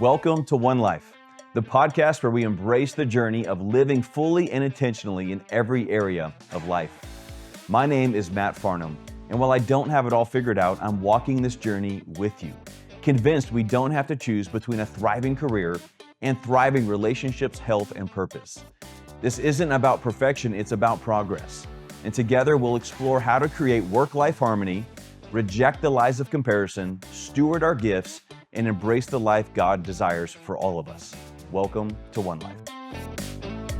Welcome to One Life, the podcast where we embrace the journey of living fully and intentionally in every area of life. My name is Matt Farnham, and while I don't have it all figured out, I'm walking this journey with you, convinced we don't have to choose between a thriving career and thriving relationships, health, and purpose. This isn't about perfection, it's about progress. And together we'll explore how to create work-life harmony, reject the lies of comparison, steward our gifts, and embrace the life God desires for all of us. Welcome to One Life.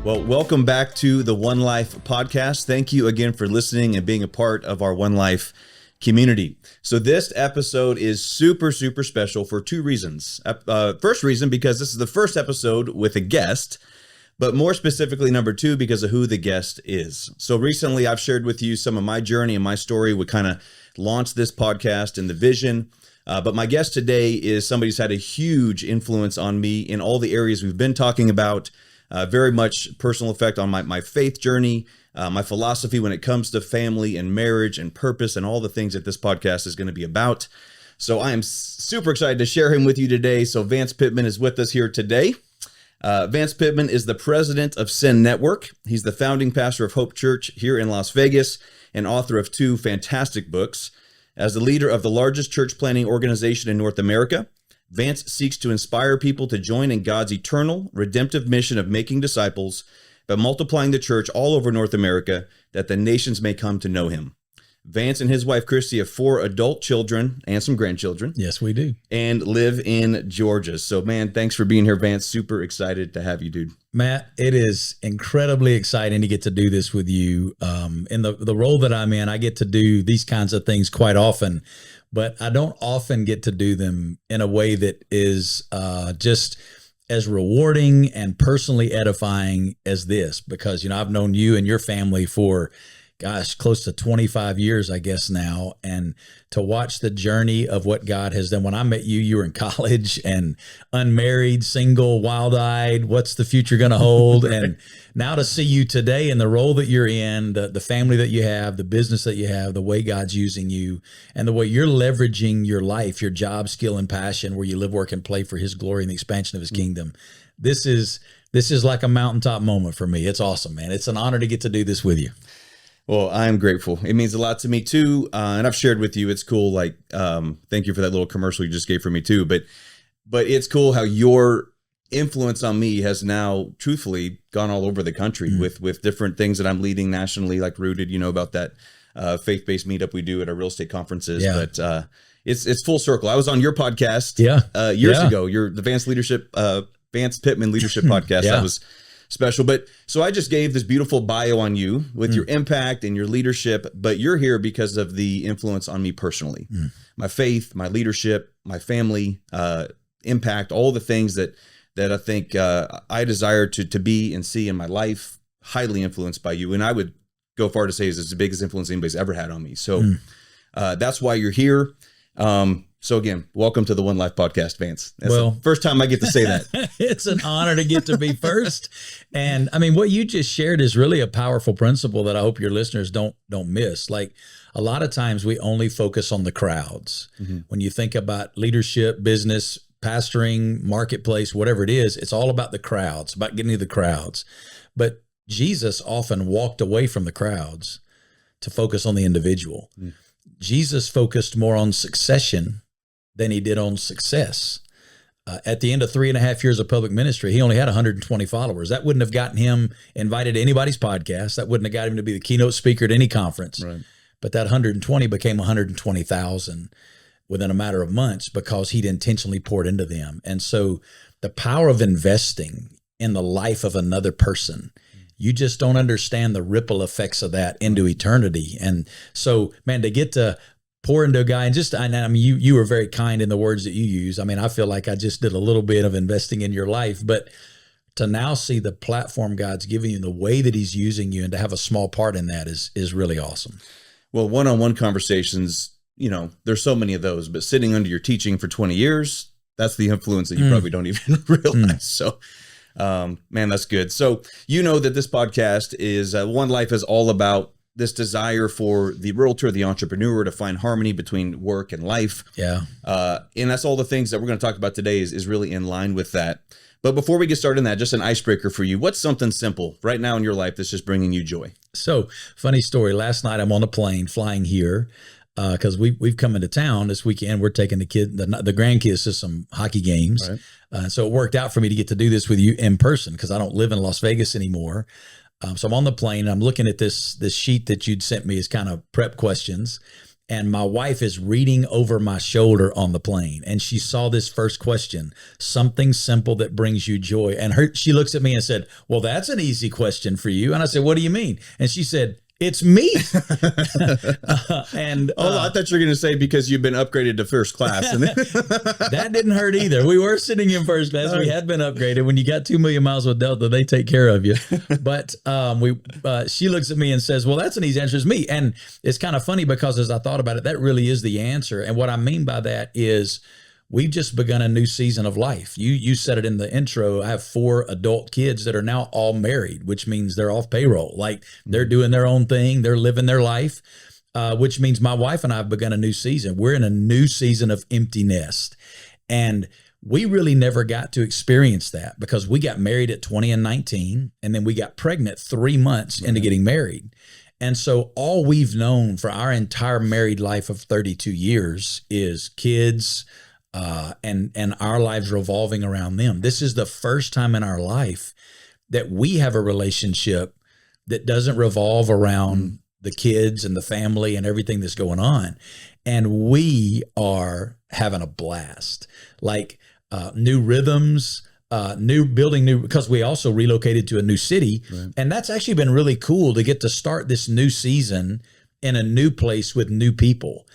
Well, welcome back to the One Life podcast. Thank you again for listening and being a part of our One Life community. So this episode is super special for two reasons. First reason, because this is the first episode with a guest, but more specifically, number two, because of who the guest is. So recently I've shared with you some of my journey and my story. We kind of launched this podcast and the vision. But my guest today is somebody who's had a huge influence on me in all the areas we've been talking about, very much personal effect on my faith journey, my philosophy when it comes to family and marriage and purpose and all the things that this podcast is going to be about. So I am super excited to share him with you today. So Vance Pitman is with us here today. Vance Pitman is the president of Send Network. He's the founding pastor of Hope Church here in Las Vegas and author of two fantastic books. As the leader of the largest church planting organization in North America, Vance seeks to inspire people to join in God's eternal, redemptive mission of making disciples by multiplying the church all over North America that the nations may come to know him. Vance and his wife, Christy, have 4 adult children and some grandchildren. Yes, we do. And live in Georgia. So, man, thanks for being here, Vance. Super excited to have you, dude. Matt, it is incredibly exciting to get to do this with you. In the role that I'm in, I get to do these kinds of things quite often, but I don't often get to do them in a way that is just as rewarding and personally edifying as this, because, you know, I've known you and your family for close to 25 years, I guess now. And to watch the journey of what God has done. When I met you, you were in college and unmarried, single, wild-eyed. What's the future going to hold? And now to see you today in the role that you're in, the family that you have, the business that you have, the way God's using you, and the way you're leveraging your life, your job, skill, and passion, where you live, work, and play for his glory and the expansion of his kingdom. This is like a mountaintop moment for me. It's awesome, man. It's an honor to get to do this with you. Well, I'm grateful. It means a lot to me too. And I've shared with you, it's cool. Like, thank you for that little commercial you just gave for me too. But it's cool how your influence on me has now truthfully gone all over the country with different things that I'm leading nationally, like Rooted, you know, about that faith-based meetup we do at our real estate conferences. Yeah. But it's full circle. I was on your podcast years ago, the Vance Pitman Leadership Podcast. That was special. But so I just gave this beautiful bio on you with your impact and your leadership, but you're here because of the influence on me personally, my faith, my leadership, my family, impact, all the things that I think I desire to be and see in my life, highly influenced by you. And I would go far to say is it's the biggest influence anybody's ever had on me. So that's why you're here. So again, welcome to the One Life podcast, Vance. That's the first time I get to say that. It's an honor to get to be first. And I mean, what you just shared is really a powerful principle that I hope your listeners don't miss. Like, a lot of times we only focus on the crowds. When you think about leadership, business, pastoring, marketplace, whatever it is, it's all about the crowds, about getting to the crowds. But Jesus often walked away from the crowds to focus on the individual. Jesus focused more on succession than he did on success. At the end of 3.5 years of public ministry, he only had 120 followers. That wouldn't have gotten him invited to anybody's podcast. That wouldn't have got him to be the keynote speaker at any conference. Right. But that 120 became 120,000 within a matter of months because he'd intentionally poured into them. And so the power of investing in the life of another person, you just don't understand the ripple effects of that into eternity. And so, man, to get to pour into a guy, and I mean, you were very kind in the words that you use. I mean, I feel like I just did a little bit of investing in your life, but to now see the platform God's giving you, the way that he's using you, and to have a small part in that is really awesome. Well, one-on-one conversations, you know, there's so many of those, but sitting under your teaching for 20 years, that's the influence that you probably don't even realize. So, man, that's good. So, you know that this podcast is One Life is all about this desire for the realtor, the entrepreneur, to find harmony between work and life. Yeah. And that's all the things that we're going to talk about today is really in line with that. But before we get started in that, just an icebreaker for you. What's something simple right now in your life that's just bringing you joy? So, funny story. Last night I'm on a plane flying here because we've come into town this weekend. We're taking the grandkids to some hockey games. Right. So it worked out for me to get to do this with you in person because I don't live in Las Vegas anymore. So I'm on the plane and I'm looking at this sheet that you'd sent me as kind of prep questions. And my wife is reading over my shoulder on the plane. And she saw this first question, something simple that brings you joy. And she looks at me and said, well, that's an easy question for you. And I said, what do you mean? And she said, it's me. I thought you were going to say because you've been upgraded to first class. And that didn't hurt either. We were sitting in first class. We had been upgraded. When you got 2 million miles with Delta, they take care of you. But she looks at me and says, well, that's an easy answer. It's me. And it's kind of funny because as I thought about it, that really is the answer. And what I mean by that is we've just begun a new season of life. You said it in the intro. I have 4 adult kids that are now all married, which means they're off payroll. Like they're doing their own thing. They're living their life, which means my wife and I have begun a new season. We're in a new season of empty nest. And we really never got to experience that because we got married at 20 and 19, and then we got pregnant 3 months into getting married. And so all we've known for our entire married life of 32 years is kids, and our lives revolving around them. This is the first time in our life that we have a relationship that doesn't revolve around the kids and the family and everything that's going on. And we are having a blast, like new rhythms, because we also relocated to a new city. Right. And that's actually been really cool to get to start this new season in a new place with new people.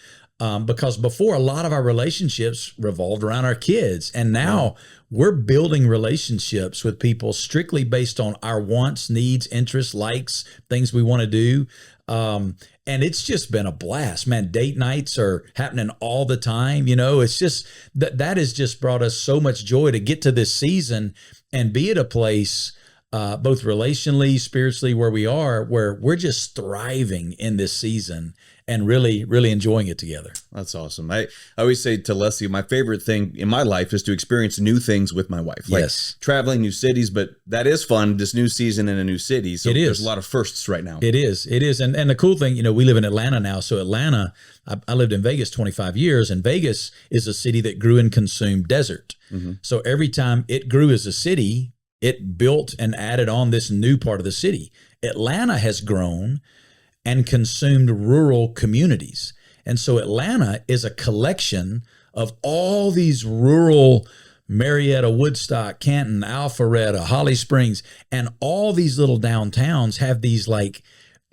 Because before, a lot of our relationships revolved around our kids. And now we're building relationships with people strictly based on our wants, needs, interests, likes, things we want to do. And it's just been a blast, man. Date nights are happening all the time. It's just that has just brought us so much joy to get to this season and be at a place both relationally, spiritually, where we're just thriving in this season and really, really enjoying it together. That's awesome. I always say to Leslie, my favorite thing in my life is to experience new things with my wife. Like traveling new cities, but that is fun, this new season in a new city. So there's a lot of firsts right now. It is. And the cool thing, we live in Atlanta now. So Atlanta, I lived in Vegas 25 years, and Vegas is a city that grew and consumed desert. Mm-hmm. So every time it grew as a city, it built and added on this new part of the city. Atlanta has grown and consumed rural communities. And so Atlanta is a collection of all these rural, Marietta, Woodstock, Canton, Alpharetta, Holly Springs, and all these little downtowns have these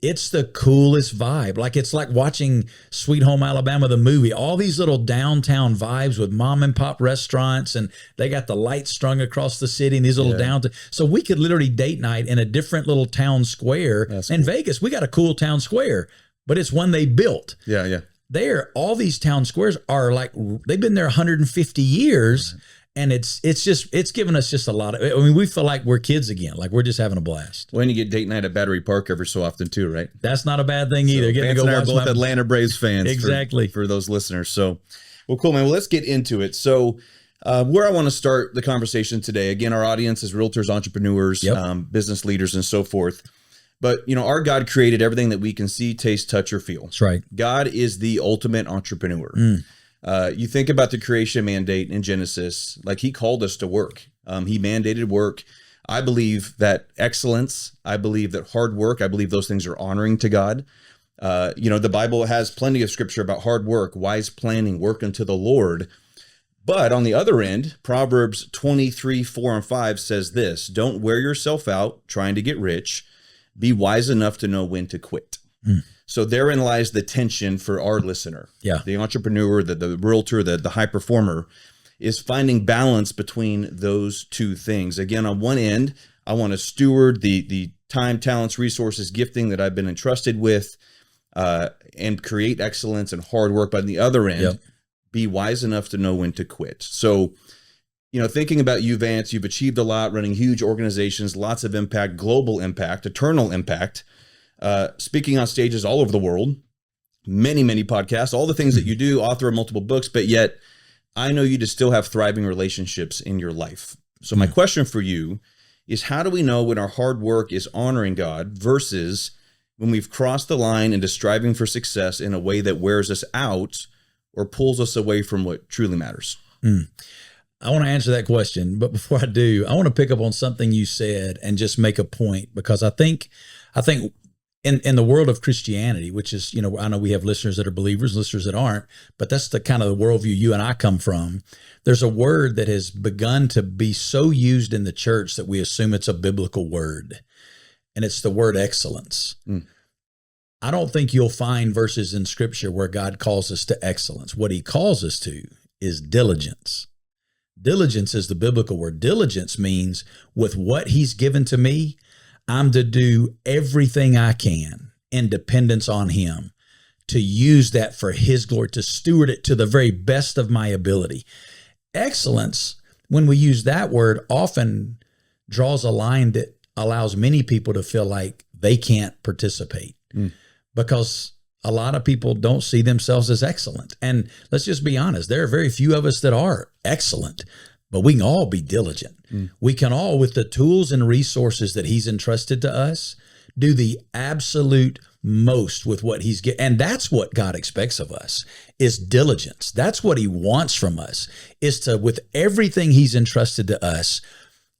it's the coolest vibe. It's like watching Sweet Home Alabama, the movie, all these little downtown vibes with mom and pop restaurants, and they got the lights strung across the city and these little downtown. So we could literally date night in a different little town square. That's in cool. Vegas, we got a cool town square, but it's one they built. Yeah. There, all these town squares are they've been there 150 years. Right. And it's given us just a lot of, we feel like we're kids again, like we're just having a blast. When you get date night at Battery Park every so often too, right? That's not a bad thing either. Vance and I are both Atlanta Braves fans. Exactly. For those listeners. So, well, cool, man. Well, let's get into it. So where I want to start the conversation today, again, our audience is realtors, entrepreneurs, business leaders, and so forth. But, our God created everything that we can see, taste, touch, or feel. That's right. God is the ultimate entrepreneur. You think about the creation mandate in Genesis, like he called us to work. He mandated work. I believe that excellence, I believe that hard work, I believe those things are honoring to God. The Bible has plenty of scripture about hard work, wise planning, work unto the Lord. But on the other end, Proverbs 23:4-5 says this: don't wear yourself out trying to get rich. Be wise enough to know when to quit. So therein lies the tension for our listener. Yeah. The entrepreneur, the realtor, the high performer is finding balance between those two things. Again, on one end, I want to steward the time, talents, resources, gifting that I've been entrusted with and create excellence and hard work. But on the other end, be wise enough to know when to quit. So, thinking about you, Vance, you've achieved a lot, running huge organizations, lots of impact, global impact, eternal impact. speaking on stages all over the world, many, many podcasts, all the things that you do, author of multiple books, but yet I know you to still have thriving relationships in your life. So my question for you is, how do we know when our hard work is honoring God versus when we've crossed the line into striving for success in a way that wears us out or pulls us away from what truly matters? I want to answer that question, but before I do, I want to pick up on something you said and just make a point, because I think in the world of Christianity, which is, I know we have listeners that are believers, listeners that aren't, but that's the kind of the worldview you and I come from. There's a word that has begun to be so used in the church that we assume it's a biblical word, and it's the word excellence. I don't think you'll find verses in Scripture where God calls us to excellence. What he calls us to is diligence. Diligence is the biblical word. Diligence means with what he's given to me, I'm to do everything I can in dependence on him, to use that for his glory, to steward it to the very best of my ability. Excellence, when we use that word, often draws a line that allows many people to feel like they can't participate because a lot of people don't see themselves as excellent. And let's just be honest, there are very few of us that are excellent, but we can all be diligent. We can all, with the tools and resources that he's entrusted to us, do the absolute most with what he's getting. And that's what God expects of us, is diligence. That's what he wants from us, is to, with everything he's entrusted to us,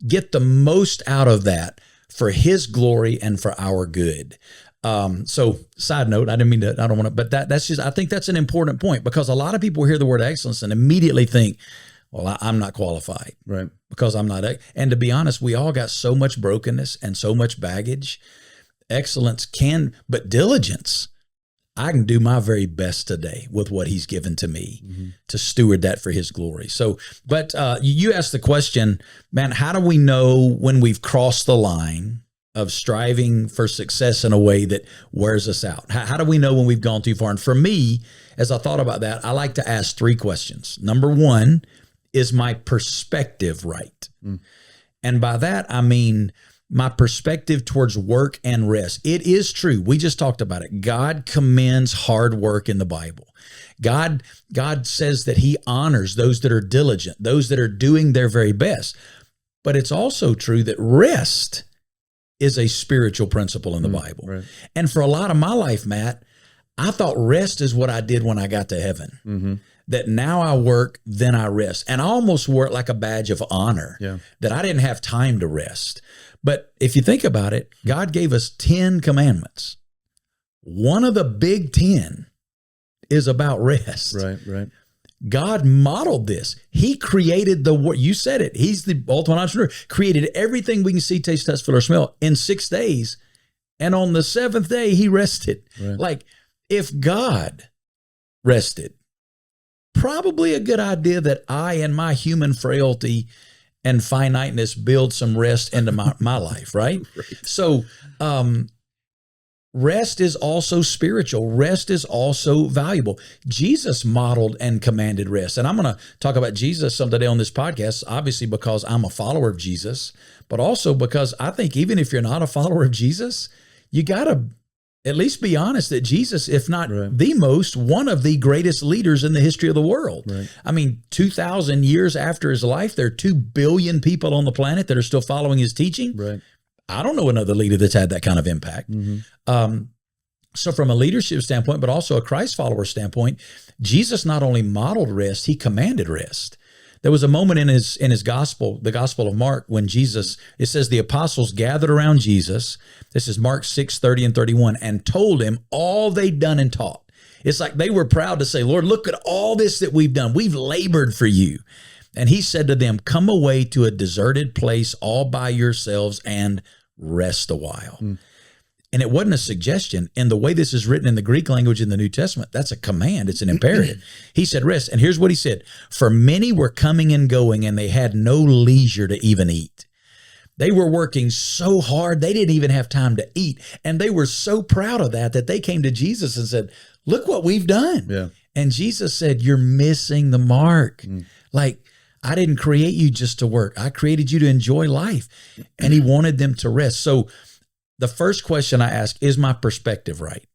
get the most out of that for his glory and for our good. So side note, I don't want to, but that's just, I think that's an important point, because a lot of people hear the word excellence and immediately think, well, I'm not qualified, right? Because I'm not. And to be honest, we all got so much brokenness and so much baggage. Excellence but diligence, I can do my very best today with what he's given to me to steward that for his glory. So, but you asked the question, man, how do we know when we've crossed the line of striving for success in a way that wears us out? How do we know when we've gone too far? And for me, as I thought about that, I like to ask three questions. Number one, is my perspective right? And by that, I mean my perspective towards work and rest. It is true. We just talked about it. God commends hard work in the Bible. God says that he honors those that are diligent, those that are doing their very best. But it's also true that rest is a spiritual principle in the Bible. Right. And for a lot of my life, Matt, I thought rest is what I did when I got to heaven. That now I work, then I rest. And I almost wore it like a badge of honor, that I didn't have time to rest. But if you think about it, God gave us 10 commandments. One of the big 10 is about rest. Right. God modeled this. He created the world. You said it. He's the ultimate entrepreneur. Created everything we can see, taste, touch, feel, or smell in 6 days. And on the 7th day, he rested. Right. Like, if God rested, probably a good idea that I and my human frailty and finiteness build some rest into my life, right? So rest is also spiritual. Rest is also valuable. Jesus modeled and commanded rest. And I'm going to talk about Jesus someday on this podcast, obviously because I'm a follower of Jesus, but also because I think even if you're not a follower of Jesus, you got to at least be honest that Jesus, if not the most, one of the greatest leaders in the history of the world. Right. I mean, 2,000 years after his life, there are 2 billion people on the planet that are still following his teaching. Right. I don't know another leader that's had that kind of impact. So from a leadership standpoint, but also a Christ follower standpoint, Jesus not only modeled rest, he commanded rest. There was a moment in his gospel, the Gospel of Mark, when Jesus, it says the apostles gathered around Jesus. This is Mark 6:30 and 31, and told him all they'd done and taught. It's like they were proud to say, Lord, look at all this that we've done. We've labored for you. And he said to them, come away to a deserted place all by yourselves and rest a while. And it wasn't a suggestion. In the way this is written in the Greek language in the New Testament, that's a command. It's an imperative. He said, rest. And here's what he said. For many were coming and going, and they had no leisure to even eat. They were working so hard, they didn't even have time to eat. And they were so proud of that they came to Jesus and said, look what we've done. Yeah. And Jesus said, you're missing the mark. Like, I didn't create you just to work. I created you to enjoy life. And he wanted them to rest. So the first question I ask, is my perspective right?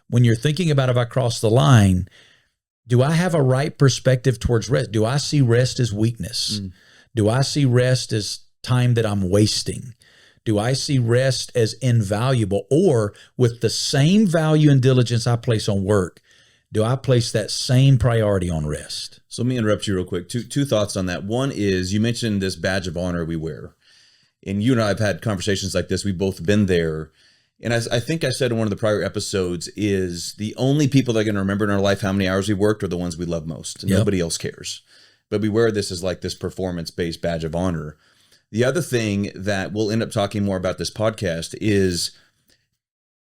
When you're thinking about if I cross the line, do I have a right perspective towards rest? Do I see rest as weakness? Do I see rest as time that I'm wasting? Do I see rest as invaluable? Or with the same value and diligence I place on work, do I place that same priority on rest? So let me interrupt you real quick. Two thoughts on that. One is, you mentioned this badge of honor we wear. And you and I have had conversations like this. We've both been there. And as I think I said in one of the prior episodes, is the only people that are going to remember in our life how many hours we worked are the ones we love most. And nobody else cares. But we wear this as like this performance-based badge of honor. The other thing that we'll end up talking more about this podcast is,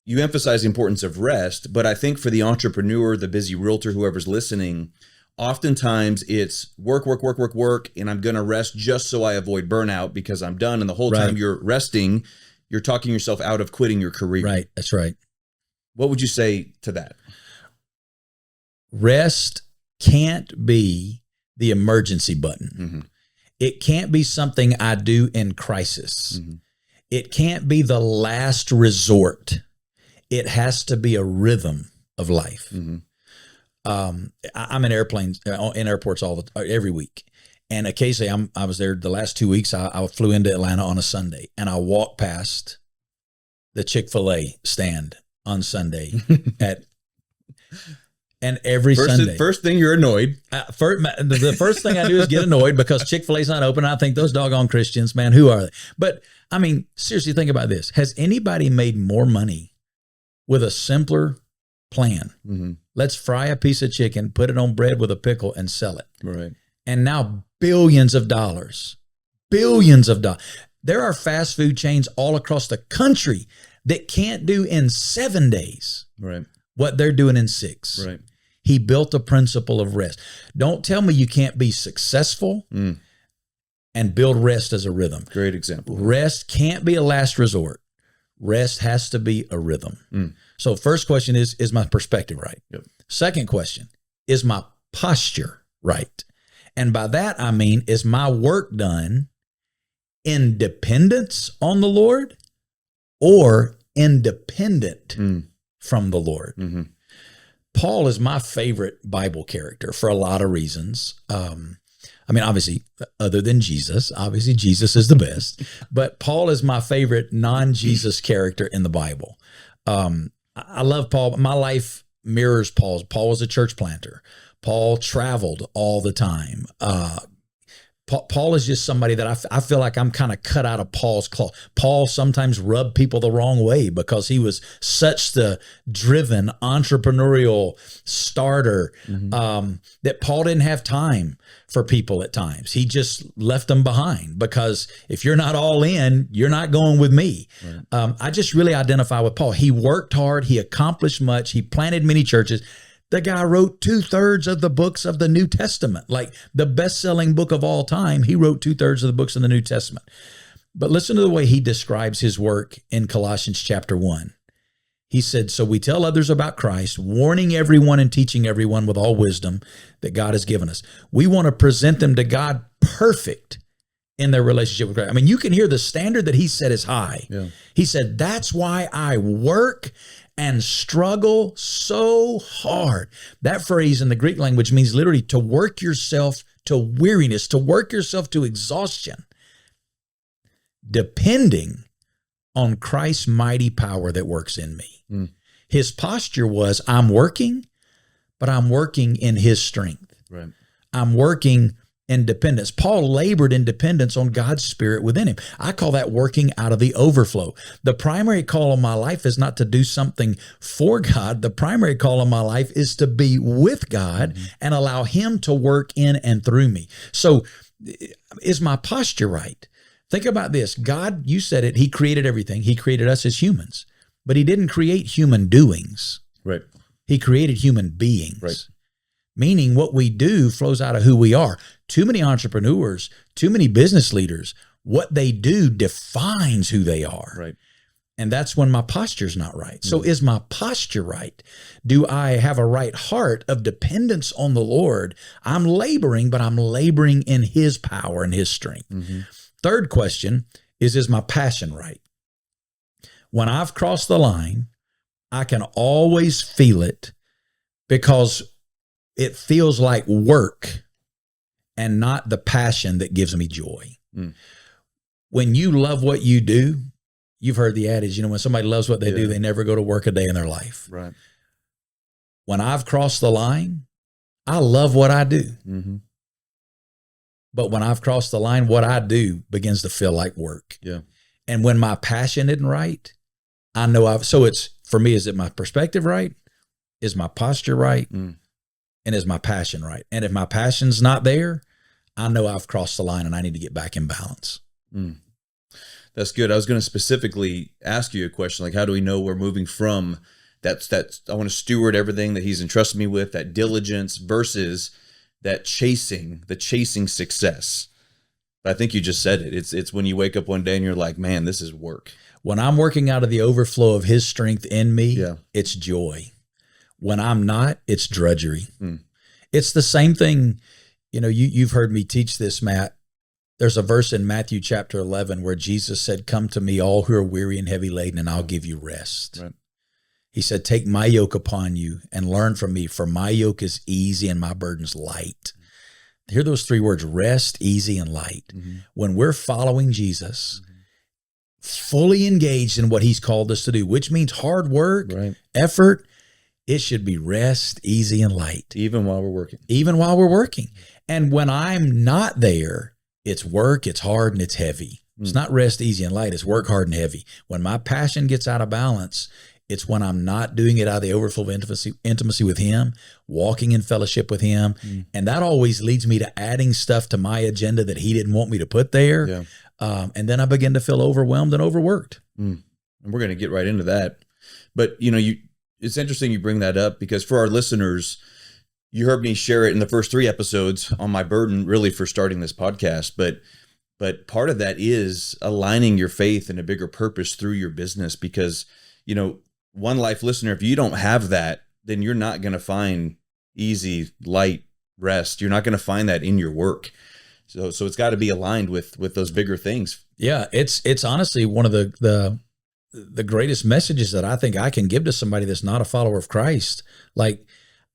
you emphasize the importance of rest, but I think for the entrepreneur, the busy realtor, whoever's listening, oftentimes it's work, and I'm going to rest just so I avoid burnout because I'm done. And the whole time you're resting, you're talking yourself out of quitting your career. Right. That's right. What would you say to that? Rest can't be the emergency button. Mm-hmm. It can't be something I do in crisis. Mm-hmm. It can't be the last resort. It has to be a rhythm of life. Mm-hmm. I'm in airplanes, in airports every week. And occasionally I was there the last 2 weeks. I flew into Atlanta on a Sunday, and I walked past the Chick-fil-A stand on Sunday and every Sunday. First thing, you're annoyed. The first thing I do is get annoyed because Chick-fil-A's not open. I think those doggone Christians, man, who are they? But I mean, seriously, think about this. Has anybody made more money with a simpler plan? Mm-hmm. Let's fry a piece of chicken, put it on bread with a pickle, and sell it. Right. And now billions of dollars. There are fast food chains all across the country that can't do in 7 days what they're doing in 6. Right. He built a principle of rest. Don't tell me you can't be successful and build rest as a rhythm. Great example. Rest can't be a last resort. Rest has to be a rhythm. So first question is my perspective right? Yep. Second question, is my posture right? And by that, I mean, is my work done in dependence on the Lord or independent from the Lord? Mm-hmm. Paul is my favorite Bible character for a lot of reasons. I mean, obviously, other than Jesus, obviously Jesus is the best, but Paul is my favorite non-Jesus character in the Bible. I love Paul. My life mirrors Paul's. Paul was a church planter. Paul traveled all the time. Paul is just somebody that I feel like I'm kind of cut out of Paul's cloth. Paul sometimes rubbed people the wrong way because he was such the driven entrepreneurial starter that Paul didn't have time for people at times. He just left them behind because if you're not all in, you're not going with me. Right. I just really identify with Paul. He worked hard. He accomplished much. He planted many churches. The guy wrote 2/3 of the books of the New Testament, like the best-selling book of all time. He wrote 2/3 of the books in the New Testament. But listen to the way he describes his work in Colossians chapter 1. He said, so we tell others about Christ, warning everyone and teaching everyone with all wisdom that God has given us. We want to present them to God perfect in their relationship with Christ. I mean, you can hear the standard that he set is high. Yeah. He said, that's why I work and struggle so hard. That phrase in the Greek language means literally to work yourself to weariness, to work yourself to exhaustion, depending on Christ's mighty power that works in me. His posture was, I'm working, but I'm working in his strength. Right. I'm working in dependence. Paul labored in dependence on God's Spirit within him. I call that working out of the overflow. The primary call of my life is not to do something for God. The primary call of my life is to be with God and allow him to work in and through me. So is my posture right? Think about this. God, you said it, he created everything. He created us as humans, but he didn't create human doings. Right. He created human beings. Right. Meaning what we do flows out of who we are. Too many entrepreneurs, too many business leaders, what they do defines who they are. Right. And that's when my posture's not right. So is my posture right? Do I have a right heart of dependence on the Lord? I'm laboring, but I'm laboring in his power and his strength. Third question is my passion right? When I've crossed the line, I can always feel it because it feels like work and not the passion that gives me joy. Mm. When you love what you do, you've heard the adage, when somebody loves what they do, they never go to work a day in their life. Right. When I've crossed the line, I love what I do. Mm-hmm. But when I've crossed the line, what I do begins to feel like work. Yeah. And when my passion isn't right, I know so it's, for me, is it my perspective right? Is my posture right? Mm. And is my passion right? And if my passion's not there, I know I've crossed the line and I need to get back in balance. Mm. That's good. I was going to specifically ask you a question, like, how do we know we're moving from that's I want to steward everything that he's entrusted me with, that diligence, versus that the chasing success. But I think you just said it. It's when you wake up one day and you're like, man, this is work. When I'm working out of the overflow of his strength in me, it's joy. When I'm not, it's drudgery. Mm. It's the same thing. You've heard me teach this, Matt. There's a verse in Matthew chapter 11 where Jesus said, "Come to me, all who are weary and heavy laden, and I'll give you rest." Right. He said, "Take my yoke upon you and learn from me, for my yoke is easy and my burden's light." Hear those three words: rest, easy, and light. Mm-hmm. When we're following Jesus, fully engaged in what he's called us to do, which means hard work, effort, it should be rest, easy, and light. Even while we're working. Even while we're working. And when I'm not there, it's work, it's hard, and it's heavy. It's not rest, easy, and light. It's work, hard, and heavy. When my passion gets out of balance, it's when I'm not doing it out of the overflow of intimacy with him, walking in fellowship with him. And that always leads me to adding stuff to my agenda that he didn't want me to put there. Yeah. And then I begin to feel overwhelmed and overworked. And we're going to get right into that. But, it's interesting you bring that up, because for our listeners, you heard me share it in the first 3 episodes on my burden really for starting this podcast. But part of that is aligning your faith and a bigger purpose through your business, because, One Life listener, if you don't have that, then you're not going to find easy, light rest. You're not going to find that in your work. So it's got to be aligned with those bigger things. Yeah, it's honestly one of the greatest messages that I think I can give to somebody that's not a follower of Christ. Like,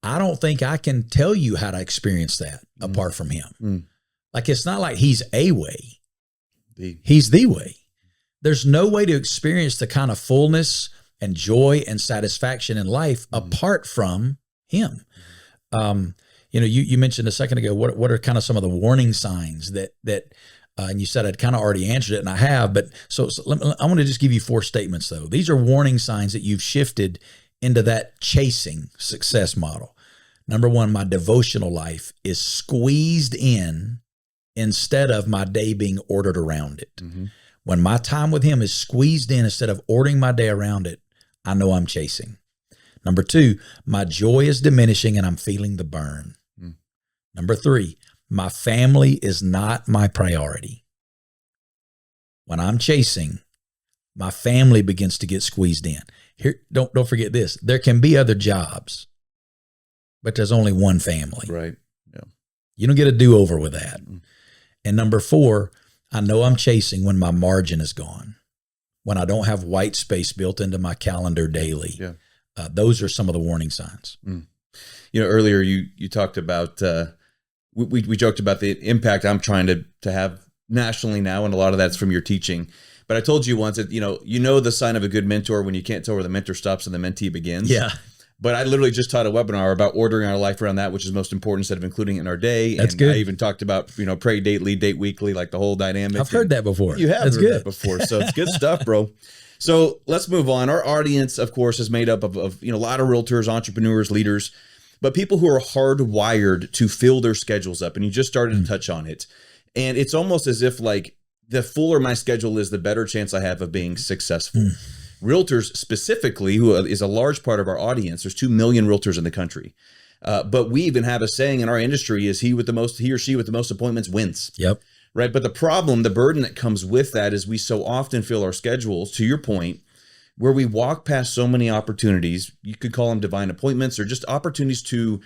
I don't think I can tell you how to experience that apart from him. Like, it's not like he's a way. He's the way. There's no way to experience the kind of fullness and joy and satisfaction in life apart from him. You mentioned a second ago, what are kind of some of the warning signs that and you said I'd kind of already answered it, and I have, but I want to just give you 4 statements though. These are warning signs that you've shifted into that chasing success model. Number 1, my devotional life is squeezed in instead of my day being ordered around it. Mm-hmm. When my time with him is squeezed in instead of ordering my day around it, I know I'm chasing. Number 2, my joy is diminishing and I'm feeling the burn. Number 3, my family is not my priority. When I'm chasing, my family begins to get squeezed in. Here, don't forget this. There can be other jobs, but there's only one family. Right. Yeah. You don't get a do-over with that. And number 4, I know I'm chasing when my margin is gone, when I don't have white space built into my calendar daily. Yeah. Those are some of the warning signs. Earlier you talked about, we joked about the impact I'm trying to have nationally now, and a lot of that's from your teaching. But I told you once that, the sign of a good mentor when you can't tell where the mentor stops and the mentee begins. Yeah. But I literally just taught a webinar about ordering our life around that, which is most important, instead of including it in our day. That's and good. I even talked about, pray, date, lead, date weekly, like the whole dynamic. I've heard that before. You have That's heard good. that before. So it's good stuff, bro. So let's move on. Our audience, of course, is made up of a lot of realtors, entrepreneurs, leaders, but people who are hardwired to fill their schedules up. And you just started to touch on it. And it's almost as if, like, the fuller my schedule is, the better chance I have of being successful. Realtors specifically, who is a large part of our audience, there's 2 million realtors in the country. But we even have a saying in our industry is he or she with the most appointments wins. Yep. Right. But the burden that comes with that is we so often fill our schedules, to your point, where we walk past so many opportunities. You could call them divine appointments, or just opportunities to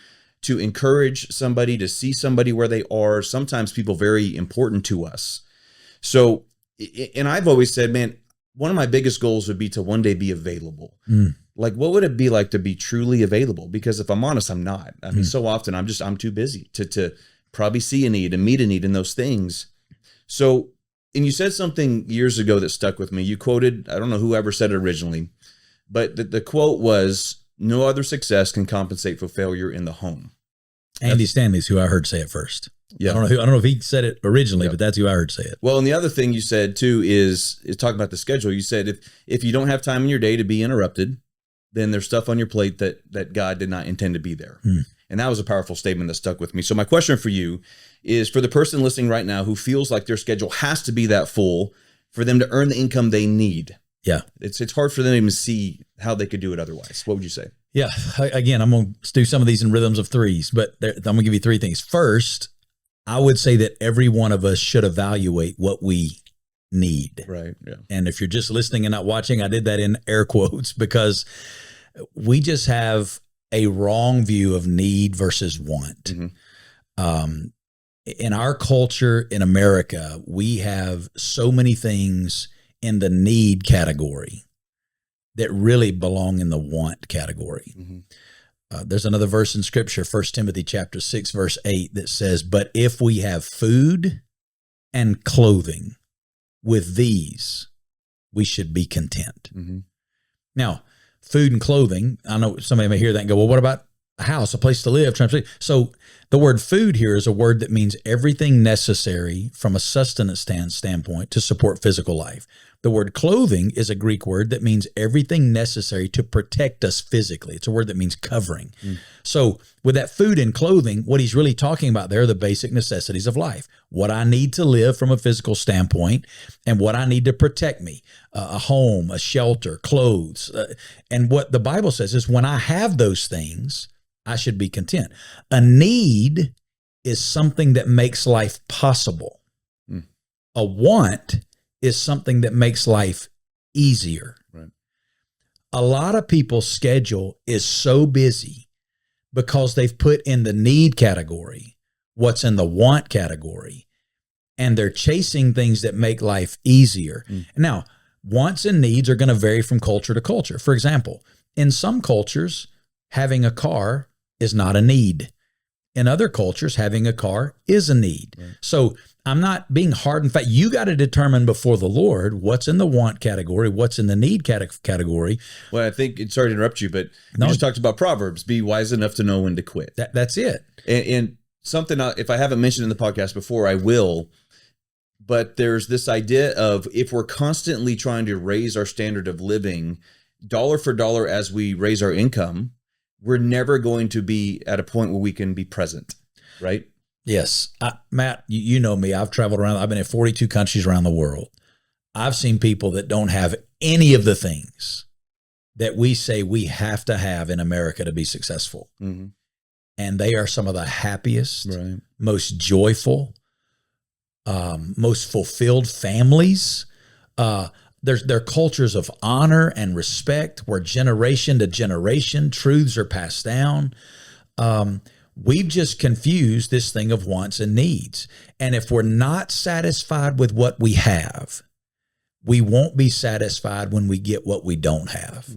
encourage somebody, to see somebody where they are, sometimes people very important to us. So, and I've always said, man, one of my biggest goals would be to one day be available. Mm. Like, what would it be like to be truly available? Because if I'm honest, I'm not. I mean, so often I'm too busy to probably see a need and meet a need in those things. So, and you said something years ago that stuck with me. You quoted, I don't know whoever said it originally, but the quote was, "No other success can compensate for failure in the home." Andy Stanley's who I heard say it first. Yeah. I don't know if he said it originally, but that's who I heard say it. Well, and the other thing you said too is talking about the schedule. You said if you don't have time in your day to be interrupted, then there's stuff on your plate that God did not intend to be there. And that was a powerful statement that stuck with me. So my question for you is, for the person listening right now who feels like their schedule has to be that full for them to earn the income they need. Yeah. It's hard for them to even see how they could do it otherwise. What would you say? Yeah. Again, I'm going to do some of these in rhythms of threes, but I'm going to give you three things. First, I would say that every one of us should evaluate what we need. Right. Yeah. And if you're just listening and not watching, I did that in air quotes because we just have a wrong view of need versus want. In our culture in America, we have so many things in the need category that really belong in the want category. There's another verse in scripture, 1 Timothy chapter 6, verse 8, that says, "But if we have food and clothing, with these, we should be content." Now, food and clothing, I know somebody may hear that and go, well, what about a house, a place to live? So the word food here is a word that means everything necessary from a sustenance standpoint to support physical life. The word clothing is a Greek word that means everything necessary to protect us physically. It's a word that means covering. So with that food and clothing, what he's really talking about there are the basic necessities of life. What I need to live from a physical standpoint and what I need to protect me, a home, a shelter, clothes. And what the Bible says is when I have those things, I should be content. A need is something that makes life possible. A want is something that makes life easier. Right. A lot of people's schedule is so busy because they've put in the need category what's in the want category, and they're chasing things that make life easier. Now, wants and needs are going to vary from culture to culture. For example, in some cultures, having a car is not a need. In other cultures, having a car is a need. Right. So I'm not being hard. In fact, you got to determine before the Lord what's in the want category, what's in the need category. Well, I think, sorry to interrupt you, but you just talked about Proverbs, be wise enough to know when to quit. That's it. And something, if I haven't mentioned in the podcast before, I will. But there's this idea of if we're constantly trying to raise our standard of living, dollar for dollar as we raise our income, we're never going to be at a point where we can be present, right? Yes. Matt, you know me. I've traveled around. I've been in 42 countries around the world. I've seen people that don't have any of the things that we say we have to have in America to be successful. And they are some of the happiest, right, most joyful, most fulfilled families. They're cultures of honor and respect where generation to generation truths are passed down. We've just confused this thing of wants and needs. And if we're not satisfied with what we have, we won't be satisfied when we get what we don't have.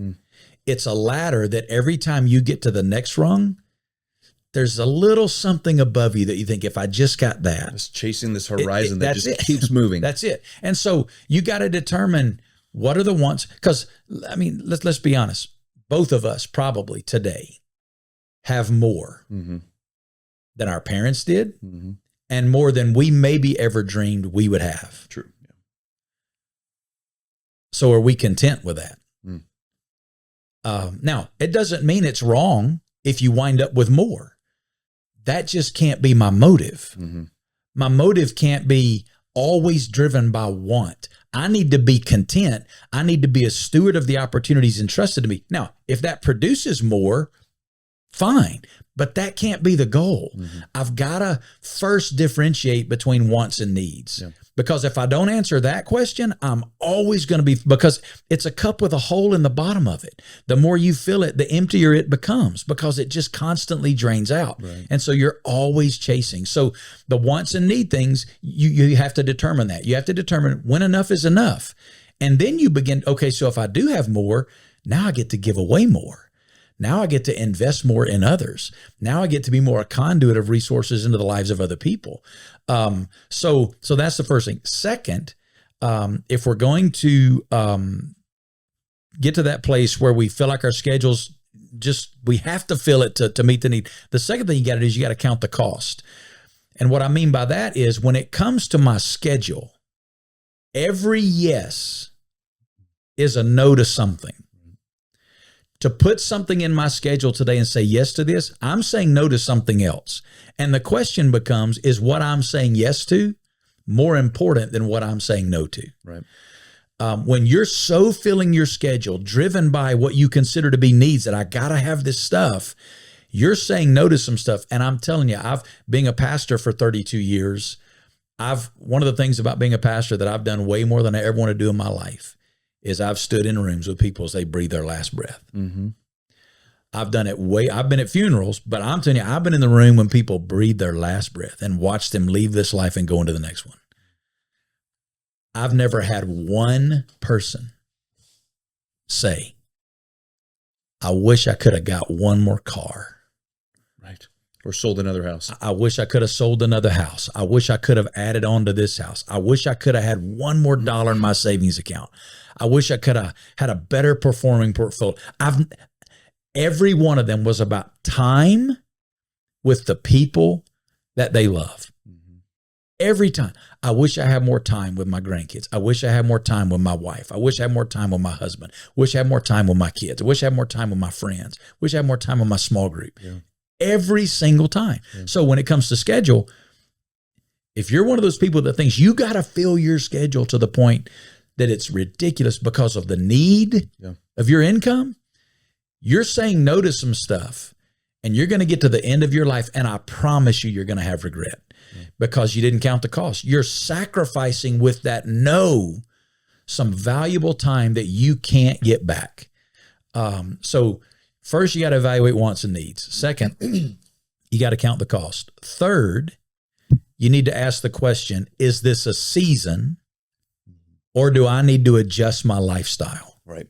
It's a ladder that every time you get to the next rung, there's a little something above you that you think, if I just got that. Just chasing this horizon that just keeps moving. That's it. And so you got to determine what are the wants. Because, I mean, let's be honest. Both of us probably today have more than our parents did and more than we maybe ever dreamed we would have. True. Yeah. So are we content with that? Now, it doesn't mean it's wrong if you wind up with more. That just can't be my motive. My motive can't be always driven by want. I need to be content. I need to be a steward of the opportunities entrusted to me. Now, if that produces more, fine, but that can't be the goal. I've got to first differentiate between wants and needs. Because if I don't answer that question, I'm always going to be, because it's a cup with a hole in the bottom of it. The more you fill it, the emptier it becomes because it just constantly drains out. Right. And so you're always chasing. So the wants and need things, you have to determine that. You have to determine when enough is enough. And then you begin, okay, so if I do have more, now I get to give away more. Now I get to invest more in others. Now I get to be more a conduit of resources into the lives of other people. So that's the first thing. Second, if we're going to get to that place where we feel like our schedules we have to fill it to meet the need. The second thing you got to do is you got to count the cost. And what I mean by that is when it comes to my schedule, every yes is a no to something. To put something in my schedule today and say yes to this, I'm saying no to something else. And the question becomes, is what I'm saying yes to more important than what I'm saying no to? Right. When you're so filling your schedule, driven by what you consider to be needs, that I got to have this stuff, you're saying no to some stuff. And I'm telling you, being a pastor for 32 years, one of the things about being a pastor that I've done way more than I ever want to do in my life is I've stood in rooms with people as they breathe their last breath. Mm-hmm. I've been at funerals, but I'm telling you, I've been in the room when people breathe their last breath and watched them leave this life and go into the next one. I've never had one person say, I wish I could have got one more car. Right. Or sold another house. I wish I could have sold another house. I wish I could have added on to this house. I wish I could have had one more dollar in my savings account. I wish I could have had a better performing portfolio. Every one of them was about time with the people that they love. Mm-hmm. Every time. I wish I had more time with my grandkids. I wish I had more time with my wife. I wish I had more time with my husband. Wish I had more time with my kids. I wish I had more time with my friends. Wish I had more time with my small group. Yeah. Every single time. Yeah. So when it comes to schedule, if you're one of those people that thinks you got to fill your schedule to the point that it's ridiculous because of the need of your income, you're saying no to some stuff and you're going to get to the end of your life. And I promise you're going to have regret because you didn't count the cost. You're sacrificing with that no some valuable time that you can't get back. So first, you got to evaluate wants and needs. Second, you got to count the cost. Third, you need to ask the question, is this a season or do I need to adjust my lifestyle? Right.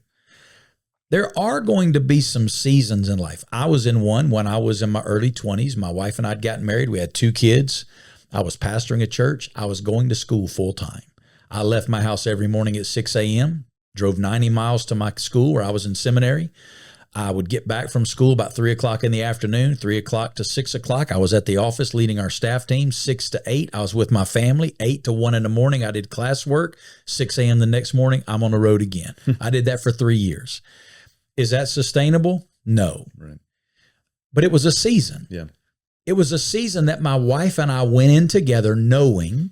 There are going to be some seasons in life. I was in one when I was in my early 20s. My wife and I had gotten married. We had 2 kids. I was pastoring a church. I was going to school full time. I left my house every morning at 6 a.m., drove 90 miles to my school where I was in seminary. I would get back from school about 3 o'clock in the afternoon, 3 o'clock to 6 o'clock. I was at the office leading our staff team. 6 to 8, I was with my family. 8 to 1 in the morning, I did classwork. 6 a.m. the next morning, I'm on the road again. I did that for 3 years. Is that sustainable? No. Right. But it was a season. Yeah. It was a season that my wife and I went in together knowing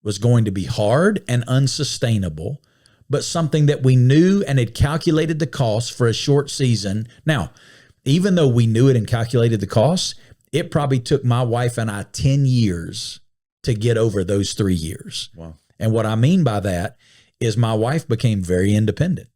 was going to be hard and unsustainable, but something that we knew and had calculated the cost for a short season. Now, even though we knew it and calculated the cost, it probably took my wife and I 10 years to get over those 3 years. Wow. And what I mean by that is my wife became very independent.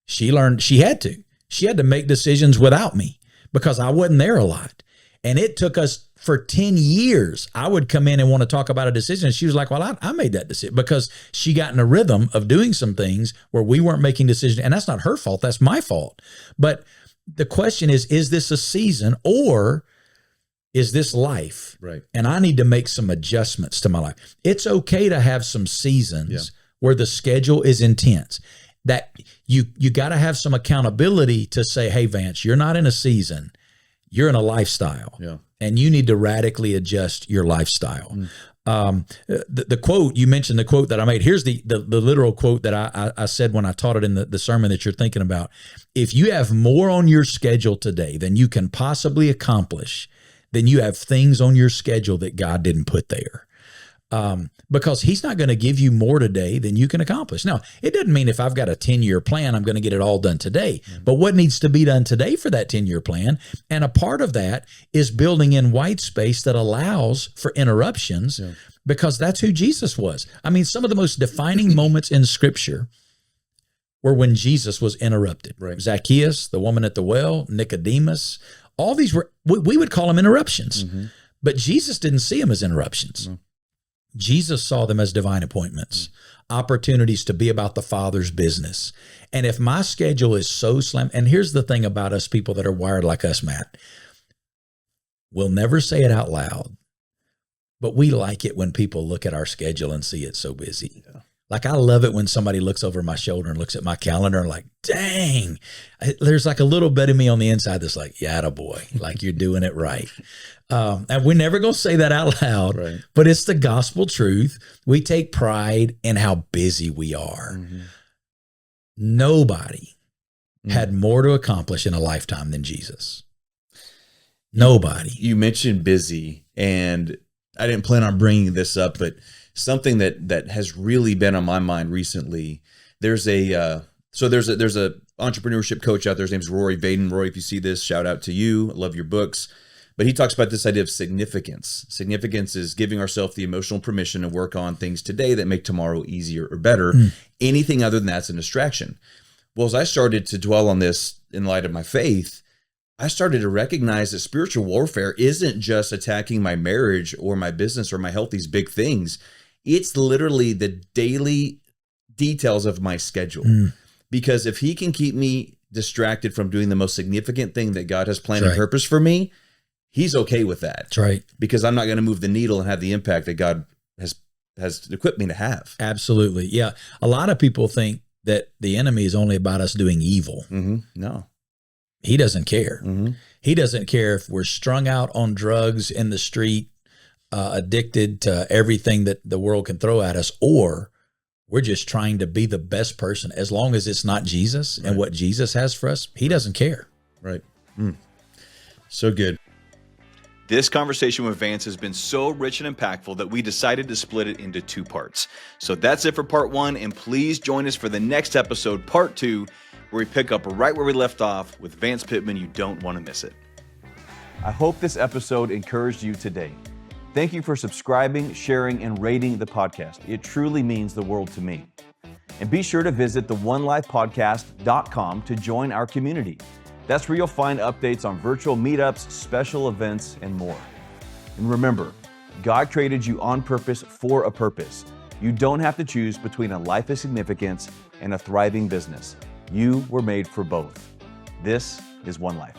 She learned she had to make decisions without me because I wasn't there a lot. And it took us for 10 years. I would come in and want to talk about a decision. And she was like, well, I made that decision because she got in a rhythm of doing some things where we weren't making decisions. And that's not her fault. That's my fault. But the question is this a season or is this life? Right. And I need to make some adjustments to my life. It's okay to have some seasons where the schedule is intense. That you got to have some accountability to say, hey, Vance, you're not in a season. You're in a lifestyle. Yeah. And you need to radically adjust your lifestyle. The quote, you mentioned the quote that I made. Here's the literal quote that I said when I taught it in the sermon that you're thinking about. If you have more on your schedule today than you can possibly accomplish, then you have things on your schedule that God didn't put there. Because he's not going to give you more today than you can accomplish. Now, it doesn't mean if I've got a 10-year plan, I'm going to get it all done today. But what needs to be done today for that 10-year plan? And a part of that is building in white space that allows for interruptions because that's who Jesus was. I mean, some of the most defining moments in Scripture were when Jesus was interrupted. Right. Zacchaeus, the woman at the well, Nicodemus, all these were, we would call them interruptions. Mm-hmm. But Jesus didn't see them as interruptions. Mm-hmm. Jesus saw them as divine appointments, opportunities to be about the Father's business. And if my schedule is so slim, and here's the thing about us people that are wired like us, Matt, we'll never say it out loud, but we like it when people look at our schedule and see it so busy. Yeah. Like, I love it when somebody looks over my shoulder and looks at my calendar and like, dang, there's like a little bit of me on the inside that's like, yeah, attaboy, like you're doing it right. And we're never going to say that out loud, right, but it's the gospel truth. We take pride in how busy we are. Mm-hmm. Nobody had more to accomplish in a lifetime than Jesus. Nobody. You mentioned busy, and I didn't plan on bringing this up, but something that has really been on my mind recently. There's a entrepreneurship coach out there. His name's Rory Vaden. Rory, if you see this, shout out to you. I love your books. But he talks about this idea of significance. Significance is giving ourselves the emotional permission to work on things today that make tomorrow easier or better. Anything other than that's a distraction. Well, as I started to dwell on this in light of my faith, I started to recognize that spiritual warfare isn't just attacking my marriage or my business or my health, these big things. It's literally the daily details of my schedule. Because if he can keep me distracted from doing the most significant thing that God has planned and purpose for me, he's okay with that. That's right. Because I'm not going to move the needle and have the impact that God has equipped me to have. Absolutely. Yeah. A lot of people think that the enemy is only about us doing evil. No. He doesn't care. He doesn't care if we're strung out on drugs in the street, addicted to everything that the world can throw at us, or we're just trying to be the best person. As long as it's not Jesus and what Jesus has for us, he doesn't care. Right. So good. This conversation with Vance has been so rich and impactful that we decided to split it into 2 parts. So that's it for part 1, and please join us for the next episode, part 2, where we pick up right where we left off with Vance Pitman. You don't want to miss it. I hope this episode encouraged you today. Thank you for subscribing, sharing, and rating the podcast. It truly means the world to me. And be sure to visit theonelifepodcast.com to join our community. That's where you'll find updates on virtual meetups, special events, and more. And remember, God created you on purpose for a purpose. You don't have to choose between a life of significance and a thriving business. You were made for both. This is One Life.